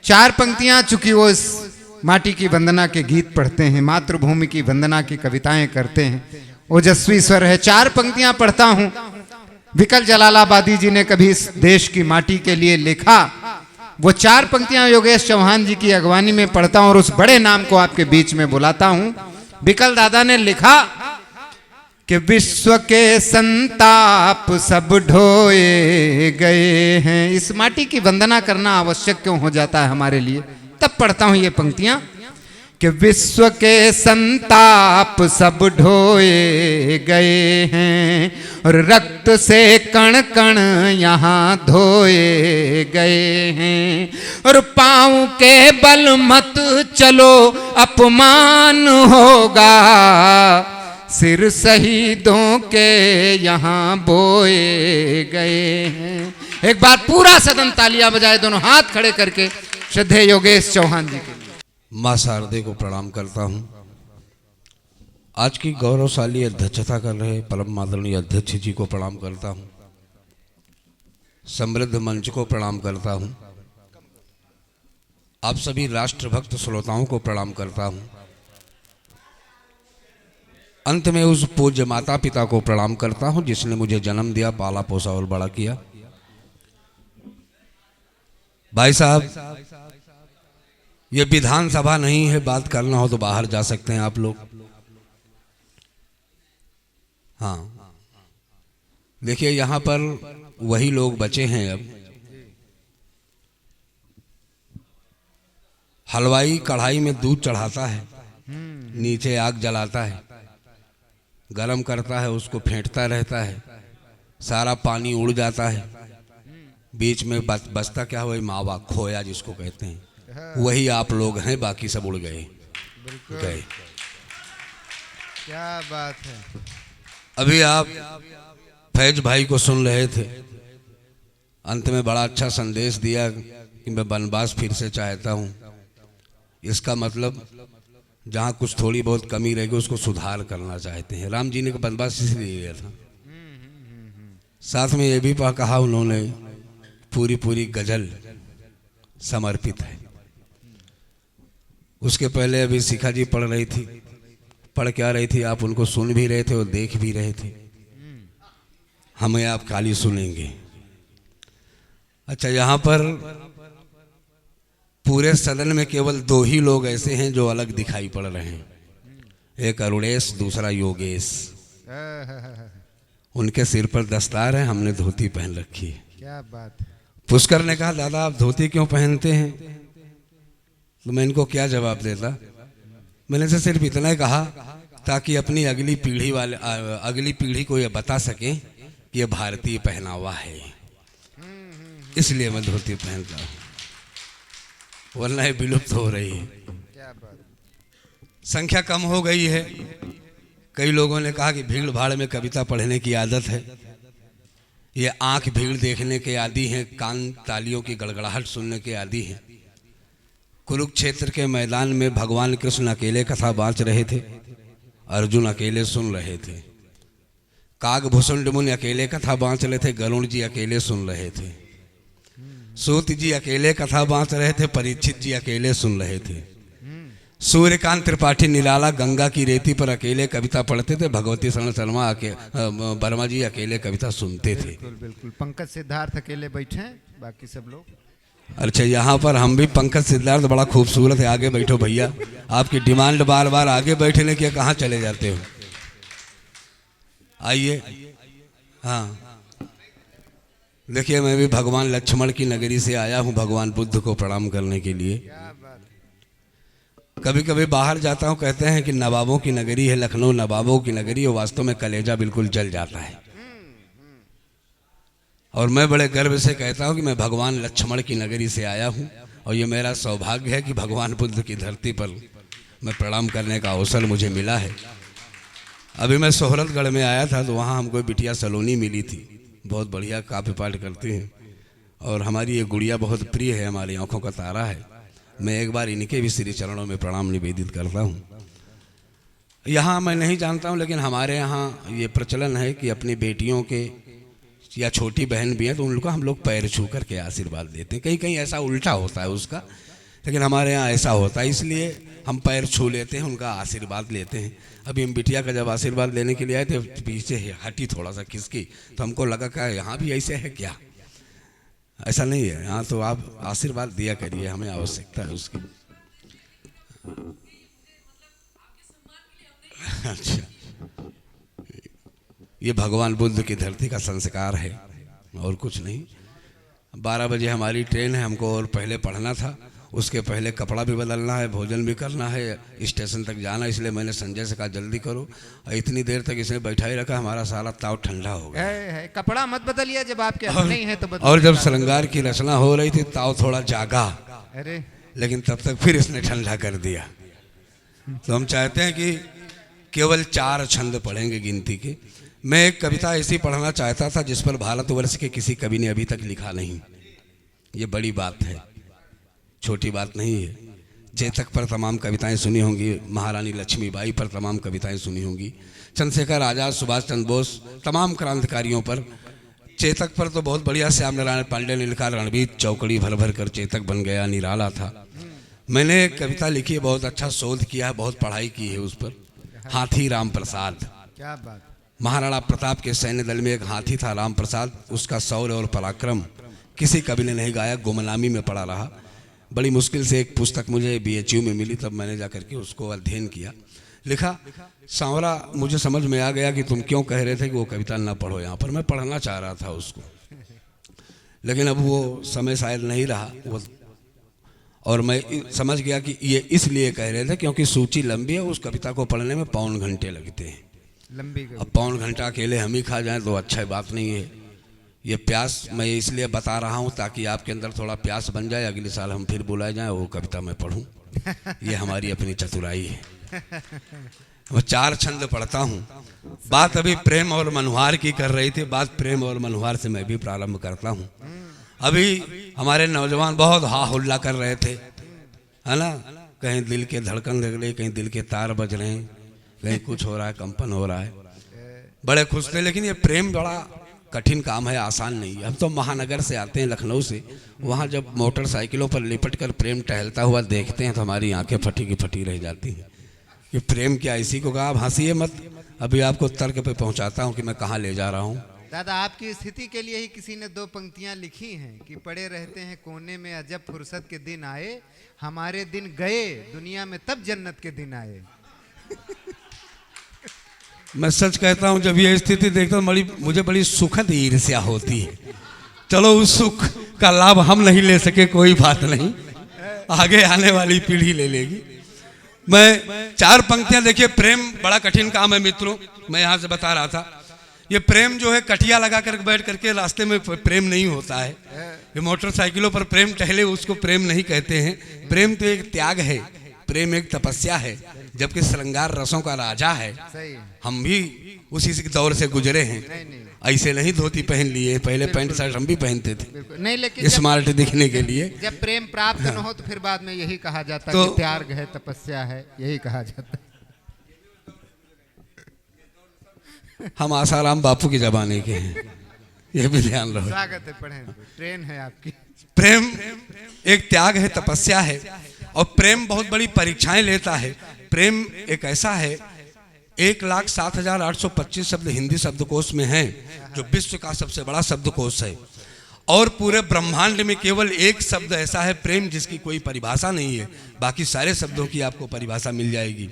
चार पंक्तियां, चूंकि वो इस माटी की वंदना के गीत पढ़ते हैं, मातृभूमि की वंदना की कविताएं करते हैं, ओजस्वी स्वर है। चार पंक्तियां पढ़ता हूं। विकल जलालाबादी जी ने कभी इस देश की माटी के लिए लिखा, वो चार पंक्तियां योगेश चौहान जी की अगवानी में पढ़ता हूं और उस बड़े नाम को आपके बीच में बुलाता हूं। विकल दादा ने लिखा कि विश्व के संताप सब ढोए गए हैं। इस माटी की वंदना करना आवश्यक क्यों हो जाता है हमारे लिए, तब पढ़ता हूं ये पंक्तियां कि विश्व के संताप सब ढोए गए हैं और रक्त से कण कण यहाँ धोए गए हैं और पाँव के बल मत चलो अपमान होगा, सिर शहीदों के यहाँ बोए गए हैं। एक बार पूरा सदन तालियां बजाए, दोनों हाथ खड़े करके श्रद्धेय योगेश चौहान जी के लिए। माँ शारदे को प्रणाम करता हूँ। आज की गौरवशाली अध्यक्षता कर रहे परम आदरणीय अध्यक्ष जी को प्रणाम करता हूँ। समृद्ध मंच को प्रणाम करता हूँ। आप सभी राष्ट्रभक्त श्रोताओं को प्रणाम करता हूँ। अंत में उस पूज्य माता पिता को प्रणाम करता हूँ जिसने मुझे जन्म दिया, पाला पोसा और बड़ा किया। भाई साहब, ये विधानसभा नहीं है, बात करना हो तो बाहर जा सकते हैं आप लोग। हाँ, देखिए यहाँ पर वही लोग बचे हैं। अब हलवाई कढ़ाई में दूध चढ़ाता है, नीचे आग जलाता है, गरम करता है, उसको फेंटता रहता है, सारा पानी उड़ जाता है, बीच में बचता क्या हुआ, मावा खोया जिसको कहते हैं, वही आप लोग हैं, बाकी सब उड़ गए। क्या बात है। अभी आप फैज भाई को सुन रहे थे, अंत में बड़ा अच्छा संदेश दिया कि मैं वनवास फिर से चाहता हूँ। इसका मतलब जहाँ कुछ थोड़ी बहुत कमी रहेगी उसको सुधार करना चाहते हैं। राम जी ने वनवास इसलिए लिया था। साथ में ये भी कहा उन्होंने, पूरी पूरी गजल समर्पित है। उसके पहले अभी शिखा जी पढ़ रही थी, पढ़ क्या रही थी, आप उनको सुन भी रहे थे और देख भी रहे थे। हमें आप खाली सुनेंगे। अच्छा, यहाँ पर पूरे सदन में केवल दो ही लोग ऐसे हैं जो अलग दिखाई पड़ रहे हैं, एक अरुणेश, दूसरा योगेश। उनके सिर पर दस्तार है, हमने धोती पहन रखी है। क्या बात है। पुष्कर ने कहा, दादा आप धोती क्यों पहनते हैं? तो मैं इनको क्या जवाब देता। मैंने से सिर्फ इतना ही कहा ताकि अपनी अगली पीढ़ी को यह बता सके कि यह भारतीय पहनावा है, इसलिए मैं धोती पहनता हूँ, वरना ये विलुप्त हो रही है। क्या बात। संख्या कम हो गई है। कई लोगों ने कहा कि भीड़ भाड़ में कविता पढ़ने की आदत है, ये आंख भीड़ देखने के आदी हैं, कान तालियों की गड़गड़ाहट सुनने के आदी हैं। कुरुक्षेत्र के मैदान में भगवान कृष्ण अकेले कथा बाँच रहे थे, अर्जुन अकेले सुन रहे थे, कागभूषुंड मुनि अकेले कथा बाँच रहे थे, गरुण जी अकेले सुन रहे थे, सूत जी अकेले कथा बाँच रहे थे, परीक्षित जी अकेले सुन रहे थे, सूर्यकांत त्रिपाठी निराला गंगा की रेती पर अकेले कविता पढ़ते थे, भगवती शरण शर्मा वर्मा जी अकेले कविता सुनते थे। बिल्कुल बिल्कुल। पंकज सिद्धार्थ अकेले बैठे हैं, बाकी सब लोग। अच्छा, यहाँ पर हम भी, पंकज सिद्धार्थ बड़ा खूबसूरत है, आगे बैठो भैया। आपकी डिमांड बार बार आगे बैठने की, कहाँ चले जाते हो? आइए। हाँ, देखिए मैं भी भगवान लक्ष्मण की नगरी से आया हूँ भगवान बुद्ध को प्रणाम करने के लिए। कभी कभी बाहर जाता हूँ, कहते हैं कि नवाबों की नगरी है लखनऊ, नवाबों की नगरी है। वास्तव में कलेजा बिल्कुल जल जाता है। और मैं बड़े गर्व से कहता हूँ कि मैं भगवान लक्ष्मण की नगरी से आया हूँ और ये मेरा सौभाग्य है कि भगवान बुद्ध की धरती पर मैं प्रणाम करने का अवसर मुझे मिला है। अभी मैं सोहरतगढ़ में आया था तो वहाँ हमको बिटिया सलोनी मिली थी, बहुत बढ़िया काव्य पाठ करती हैं और हमारी ये गुड़िया बहुत प्रिय है, हमारी आंखों का तारा है। मैं एक बार इनके भी श्री चरणों में प्रणाम निवेदित करता हूँ। यहाँ मैं नहीं जानता हूँ, लेकिन हमारे यहाँ ये प्रचलन है कि अपनी बेटियों के या छोटी बहन भी है तो उन लोग को हम लोग पैर छू करके आशीर्वाद देते हैं। कहीं कहीं ऐसा उल्टा होता है उसका लेकिन हमारे यहाँ ऐसा होता है, इसलिए हम पैर छू लेते हैं, उनका आशीर्वाद लेते हैं। अभी हम बिटिया का जब आशीर्वाद लेने के लिए आए थे, पीछे हटी थोड़ा सा खिसकी, तो हमको लगा कि यहाँ भी ऐसे है क्या। ऐसा नहीं है, यहाँ तो आप आशीर्वाद दिया करिए, हमें आवश्यकता है उसकी। अच्छा, ये भगवान बुद्ध की धरती का संस्कार है और कुछ नहीं। 12 बजे हमारी ट्रेन है, हमको और पहले पढ़ना था, उसके पहले कपड़ा भी बदलना है, भोजन भी करना है, स्टेशन तक जाना, इसलिए मैंने संजय से कहा जल्दी करो। और इतनी देर तक इसने बैठा ही रखा, हमारा सारा ताव ठंडा हो गया। है, कपड़ा मत बदलिए, जब आपके हाथ नहीं है तो बदल। और जब श्रृंगार की रचना हो रही थी, ताव थोड़ा जागा, अरे लेकिन तब तक फिर इसने ठंडा कर दिया। तो हम चाहते हैं कि केवल 4 छंद पढ़ेंगे गिनती के। मैं एक कविता ऐसी पढ़ना चाहता था जिस पर भारतवर्ष के किसी कवि ने अभी तक लिखा नहीं। ये बड़ी बात है, छोटी बात नहीं है। चेतक पर तमाम कविताएं सुनी होंगी, महारानी लक्ष्मीबाई पर तमाम कविताएं सुनी होंगी, चंद्रशेखर आज़ाद, सुभाष चंद्र बोस, तमाम क्रांतिकारियों पर। चेतक पर तो बहुत बढ़िया श्याम नारायण पांडे ने लिखा, रणबीर चौकड़ी भर भर कर चेतक बन गया, निराला था। मैंने एक कविता लिखी है, बहुत अच्छा शोध किया है, बहुत पढ़ाई की है उस पर, हाथी राम प्रसाद। क्या बात। महाराणा प्रताप के सैन्य दल में एक हाथी था राम प्रसाद, उसका शौर्य और पराक्रम किसी कवि ने नहीं गाया, गुमनामी में पड़ा रहा। बड़ी मुश्किल से एक पुस्तक मुझे BHU में मिली, तब मैंने जाकर के उसको अध्ययन किया, लिखा। सांवरा मुझे समझ में आ गया कि तुम क्यों कह रहे थे कि वो कविता ना पढ़ो यहाँ पर। मैं पढ़ना चाह रहा था उसको, लेकिन अब वो समय शायद नहीं रहा वो, और मैं समझ गया कि ये इसलिए कह रहे थे क्योंकि सूची लंबी है, उस कविता को पढ़ने में पौन घंटे लगते हैं। लंबी अब पौन घंटा अकेले हम ही खा जाएं तो अच्छा बात नहीं है। ये प्यास मैं इसलिए बता रहा हूँ ताकि आपके अंदर थोड़ा प्यास बन जाए, अगले साल हम फिर बुलाए जाएं, वो कविता मैं पढ़ूं। ये हमारी अपनी चतुराई है। मैं 4 छंद पढ़ता हूँ। बात अभी प्रेम और मनुहार की कर रही थी, बात प्रेम और मनुहार से मैं भी प्रारंभ करता हूँ। अभी हमारे नौजवान बहुत हा हुल्ला कर रहे थे, है ना, कहीं दिल के धड़कन लग रही, कहीं दिल के तार बज रहे हैं, कहीं कुछ हो रहा है, कंपन हो रहा है, बड़े खुश थे। लेकिन ये प्रेम बड़ा कठिन काम है, आसान नहीं है। हम तो महानगर से आते हैं, लखनऊ से, वहाँ जब मोटरसाइकिलों पर लिपट कर प्रेम टहलता हुआ देखते हैं तो हमारी आंखें फटी की फटी रह जाती हैं। ये प्रेम क्या, इसी को कहा। आप हंसिए मत, अभी आपको तर्क पे पहुँचाता हूँ कि मैं कहाँ ले जा रहा हूँ। दादा, आपकी स्थिति के लिए ही किसी ने 2 पंक्तियां लिखी हैं कि पड़े रहते हैं कोने में, अजब फुर्सत के दिन आए, हमारे दिन गए दुनिया में तब जन्नत के दिन आए। मैं सच कहता हूं, जब ये स्थिति देखता हूं मुझे बड़ी सुखद ईर्ष्या होती है। चलो उस सुख का लाभ हम नहीं ले सके, कोई बात नहीं, आगे आने वाली पीढ़ी ले लेगी। मैं 4 पंक्तियां, देखिए प्रेम बड़ा कठिन काम है मित्रों। मैं यहां से बता रहा था, ये प्रेम जो है कटिया लगा कर बैठ करके रास्ते में प्रेम नहीं होता है। ये मोटरसाइकिलों पर प्रेम टहले उसको प्रेम नहीं कहते हैं। प्रेम तो एक त्याग है, प्रेम एक तपस्या है, जबकि श्रृंगार रसों का राजा है। हम भी उसी दौर से गुजरे हैं। ऐसे नहीं धोती पहन लिए, पहले पैंट शर्ट हम भी पहनते थे, नहीं, लेकिन स्मार्ट दिखने के लिए। जब प्रेम प्राप्त न हो तो फिर बाद में यही कहा जाता है कि त्याग है, तपस्या है, यही कहा जाता है। हम आसाराम बापू के जमाने के हैं, ये भी ध्यान रहो। स्वागत है, पढ़ें, ट्रेन है आपकी। प्रेम एक त्याग है, तपस्या है, और प्रेम बहुत बड़ी परीक्षाएं लेता है। प्रेम एक ऐसा है, 1,07,825 शब्द हिंदी शब्दकोश में हैं, जो विश्व का सबसे बड़ा शब्दकोश है। और पूरे ब्रह्मांड में केवल एक शब्द ऐसा है प्रेम, जिसकी कोई परिभाषा नहीं है। बाकी सारे शब्दों की आपको परिभाषा मिल जाएगी।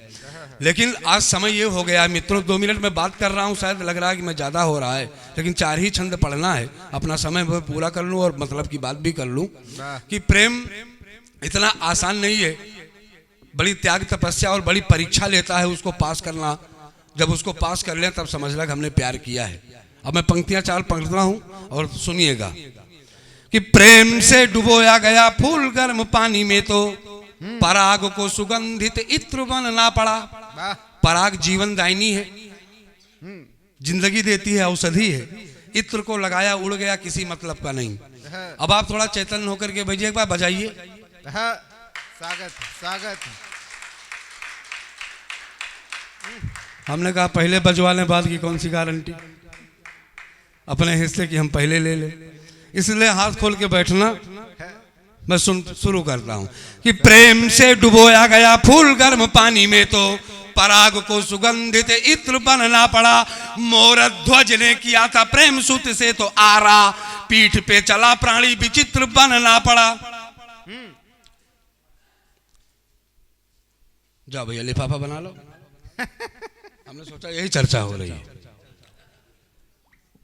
लेकिन आज समय ये हो गया है मित्रों, 2 मिनट में बात कर रहा हूँ, शायद लग रहा है कि मैं ज़्यादा हो रहा है, लेकिन 4 ही छंद पढ़ना है, अपना समय मैं पूरा कर लूँ और मतलब की बात भी कर लूँ कि प्रेम इतना आसान नहीं है, बड़ी त्याग तपस्या और बड़ी परीक्षा लेता है उसको पास करना। जब उसको पास कर लें तब समझ लग हमने प्यार किया है। अब मैं पंक्तियां 4 पढ़ता हूँ और सुनिएगा कि प्रेम से डुबोया गया फूल गर्म पानी में तो पराग को सुगंधित इत्र बन ना पड़ा। पराग जीवन दायनी है, जिंदगी देती है, औषधि है। इत्र को लगाया, उड़ गया, किसी मतलब का नहीं। अब आप थोड़ा चैतन्य होकर के भेजिए, एक बार बजाइए। स्वागत स्वागत। हमने कहा पहले बजवा लें, बाद की कौन सी गारंटी, अपने हिस्से की हम पहले ले लें। इसलिए हाथ खोल के बैठना, मैं शुरू करता हूं कि प्रेम से डुबोया गया फूल गर्म पानी में तो पराग को सुगंधित इत्र बनना पड़ा। मोर ध्वज ने किया था प्रेम सूत से तो आरा, पीठ पे चला प्राणी विचित्र बनना पड़ा। जाओ भैया लिफाफा बना लो। हमने सोचा यही चर्चा हो रही है।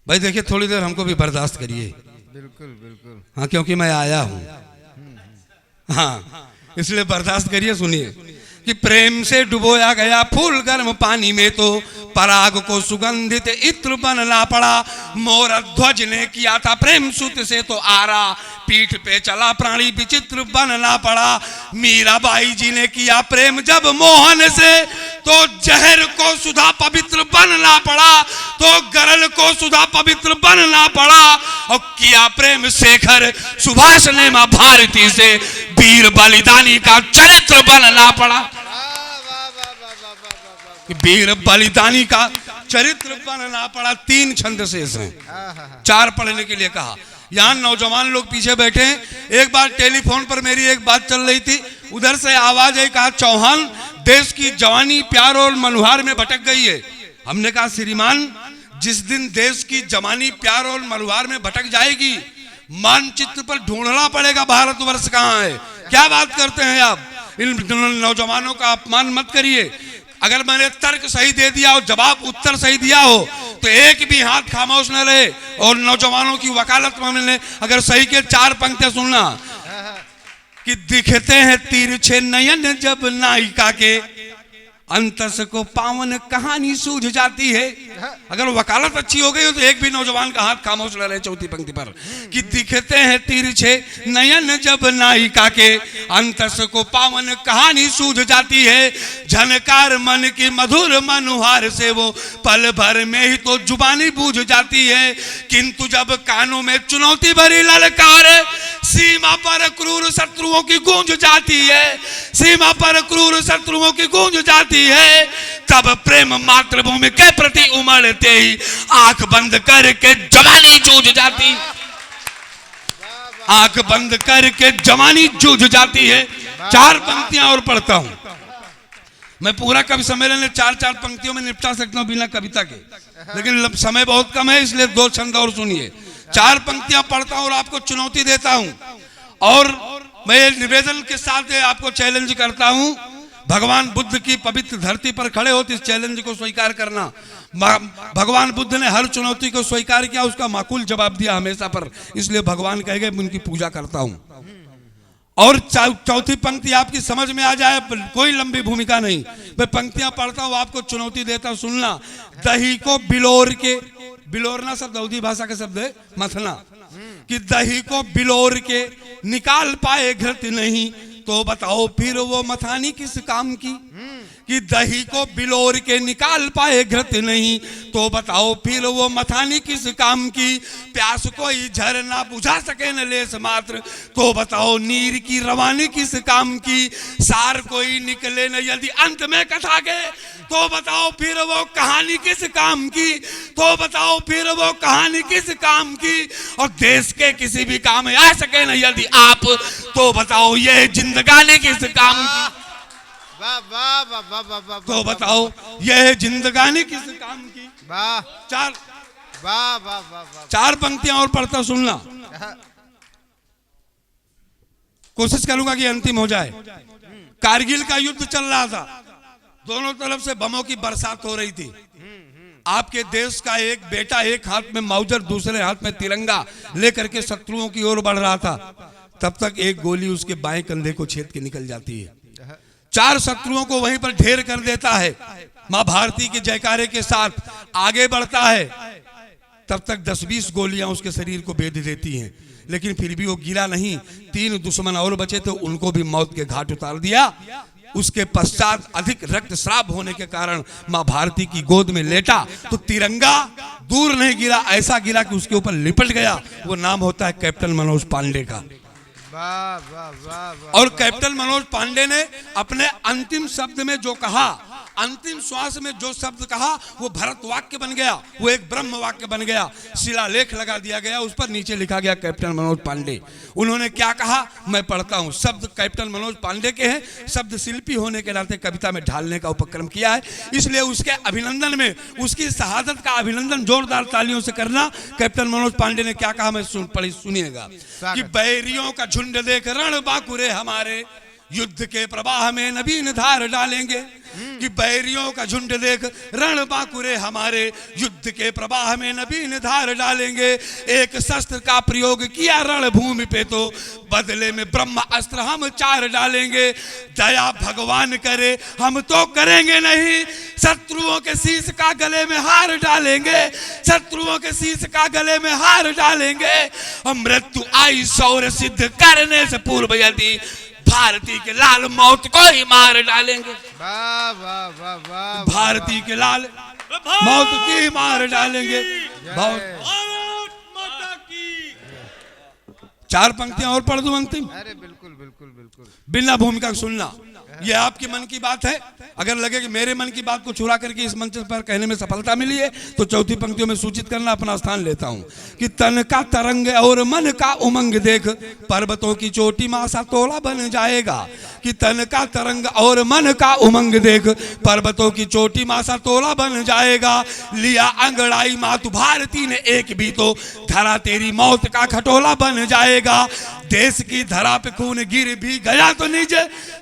भाई देखिए थोड़ी देर हमको भी बर्दाश्त करिए। बिल्कुल बिल्कुल। हाँ क्योंकि मैं आया हूं। हाँ इसलिए बर्दाश्त करिए। सुनिए कि प्रेम से डुबोया गया फूल गर्म पानी में तो पराग को सुगंधित इत्र बनना पड़ा। मोर ध्वज ने किया था प्रेम सूत से तो आरा, पीठ पे चला प्राणी विचित्र बनना पड़ा। मीराबाई जी ने किया प्रेम जब मोहन से तो जहर को सुधा पवित्र बनना पड़ा, तो गरल को सुधा पवित्र बनना पड़ा। और किया प्रेम शेखर सुभाष ने मां भारती से, वीर बलिदानी का चरित्र बनना पड़ा। वीर बलिदानी का चरित्र बनना पड़ा। 3 छंद शेष हैं, 4 पढ़ने के लिए कहा। यहाँ नौजवान लोग पीछे बैठे हैं। एक बार टेलीफोन पर मेरी एक बात चल रही थी, उधर से आवाज आई, कहा चौहान देश की जवानी प्यार और मनुहार में भटक गई है। हमने कहा श्रीमान जिस दिन देश की जवानी प्यार और मनुहार में भटक जाएगी, मानचित्र पर ढूंढना पड़ेगा भारतवर्ष कहाँ है। क्या बात करते हैं आप? इन नौजवानों का अपमान मत करिए। अगर मैंने तर्क सही दे दिया और जवाब उत्तर सही दिया हो तो एक भी हाथ खामोश न रहे। और नौजवानों की वकालत में मैंने अगर सही के 4 पंक्तियां सुनना कि दिखते हैं तिरछे नयन जब नायिका के, अंतस को पावन कहानी सूझ जाती है। अगर वकालत अच्छी हो गई हो तो एक भी नौजवान का हाथ खामोश रह रहे। 4थी पंक्ति पर कि दिखते हैं तिरछे नयन जब नायिका के, अंतस को पावन कहानी सूझ जाती है। झनकार मन की मधुर मनुहार से वो पल भर में ही तो जुबानी बूझ जाती है। किंतु जब कानों में चुनौती भरी ललकार, सीमा पर क्रूर शत्रुओं की गूंज जाती है, सीमा पर क्रूर शत्रुओं की गूंज जाती है, तब प्रेम मातृभूमि के प्रति उमड़ते ही आंख बंद करके जवानी जूझ जाती, आंख बंद करके जवानी जूझ जाती है। 4 पंक्तियां और पढ़ता हूं। मैं पूरा कवि सम्मेलन में 4-4 पंक्तियों में निपटा सकता हूं बिना कविता के, लेकिन समय बहुत कम है इसलिए 2 छंद और सुनिए। 4 पंक्तियां पढ़ता हूं और आपको चुनौती देता हूं और मैं निवेदन के साथ आपको चैलेंज करता हूं। भगवान बुद्ध की पवित्र धरती पर खड़े होते इस चैलेंज को स्वीकार करना। भगवान बुद्ध ने हर चुनौती को स्वीकार किया, उसका माकूल जवाब दिया हमेशा पर, इसलिए भगवान कह गए उनकी पूजा करता हूं। और 4थी पंक्ति आपकी समझ में आ जाए, कोई लंबी भूमिका नहीं, मैं पंक्तियां पढ़ता हूं आपको चुनौती देता हूं, सुनना। दही को बिलोर के, बिलोरना शब्द अवधी भाषा का शब्द है मथना, कि दही को बिलोर के निकाल पाए घृत नहीं तो बताओ फिर वो मथानी किस काम की। कि दही को बिलोर के निकाल पाए घृत नहीं तो बताओ फिर वो मथानी किस काम की। प्यास कोई झरना बुझा सके न लेस मात्र तो बताओ नीर की रवानी किस काम की। सार कोई निकले न यदि अंत में कथा के तो बताओ फिर वो कहानी किस काम की, तो बताओ फिर वो कहानी किस काम की। और देश के किसी भी काम में आ सके न यदि आप तो बताओ ये जिंदगानी किस काम की। तो बताओ यह जिंदगानी किस काम की। 4 पंक्तियां और पढ़ता सुनना, कोशिश करूंगा कि अंतिम हो जाए। कारगिल का युद्ध चल रहा था, दोनों तरफ से बमों की बरसात हो रही थी। आपके देश का एक बेटा एक हाथ में मौजर दूसरे हाथ में तिरंगा लेकर के शत्रुओं की ओर बढ़ रहा था, तब तक एक गोली उसके बाएं कंधे को छेद के निकल जाती है। 4 शत्रुओं को वहीं पर ढेर कर देता है। मां भारती के जयकारे के साथ आगे बढ़ता है, तब तक 10-20 गोलियां उसके शरीर को भेद देती हैं, लेकिन फिर भी वो गिरा नहीं। 3 दुश्मन और बचे थे, उनको भी मौत के घाट उतार दिया। उसके पश्चात अधिक रक्तस्राव होने के कारण मां भारती की गोद में लेटा तो तिरंगा दूर नहीं गिरा, ऐसा गिरा कि उसके ऊपर लिपट गया। वो नाम होता है कैप्टन मनोज पांडे का। और कैप्टन मनोज पांडे ने अपने अंतिम शब्द में जो कहा अंतिम श्वास में जो शब्द कहा वो भरत वाक्य बन गया, वो एक ब्रह्म वाक्य बन गया। शिलालेख लगा दिया गया, उस पर नीचे लिखा गया कैप्टन मनोज पांडे। उन्होंने क्या कहा मैं पढ़ता हूं। शब्द कैप्टन मनोज पांडे के हैं, शब्द शिल्पी होने के नाते कविता में ढालने का उपक्रम किया है, इसलिए उसके अभिनंदन में, उसकी शहादत का अभिनंदन जोरदार तालियों से करना। कैप्टन मनोज पांडे ने क्या कहा मैं सुनिएगा कि बैरियों का झुंड देख रण बाकुरे हमारे, युद्ध के प्रवाह में नवीन धार डालेंगे। कि बैरियों का झुंड देख रण बाकुरे हमारे, युद्ध के प्रवाह में नवीन धार डालेंगे। एक शस्त्र का प्रयोग किया रणभूमि पे तो बदले में ब्रह्म अस्त्र हम 4 डालेंगे। दया भगवान करे हम तो करेंगे नहीं, शत्रुओं के शीश का गले में हार डालेंगे, शत्रुओं के शीश का गले में हार डालेंगे। और मृत्यु आई शौर्य सिद्ध करने से पूर्व यदि भारती के लाल मौत को ही मार डालेंगे। वाह वाह वाह वाह, भारती के लाल मौत की मार डालेंगे। चार पंक्तियां और पढ़ दूं अंतिम। अरे बिल्कुल बिल्कुल बिल्कुल, बिना भूमिका सुनना। ये आपके मन की बात है, अगर लगे कि मेरे मन की बात को चुरा करके इस मंच पर कहने में सफलता मिली है तो चौथी पंक्तियों में सूचित करना, अपना स्थान लेता हूं कि तन का तरंग और मन का उमंग देख पर्वतों की चोटी मासा तोला बन जाएगा। कि तन का तरंग और मन का उमंग देख पर्वतों की चोटी मासा तोला बन जाएगा। लिया अंगड़ाई मातु भारती ने एक भी तो धरा तेरी मौत का खटोला बन जाएगा। देश की धरा पे खून गिर भी गया तो निज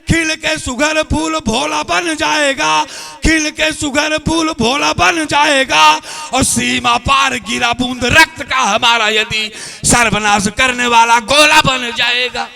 खिल के सुगर फूल भोला बन जाएगा, खिल के सुगर फूल भोला बन जाएगा। और सीमा पार गिरा बूंद रक्त का हमारा यदि सर्वनाश करने वाला गोला बन जाएगा।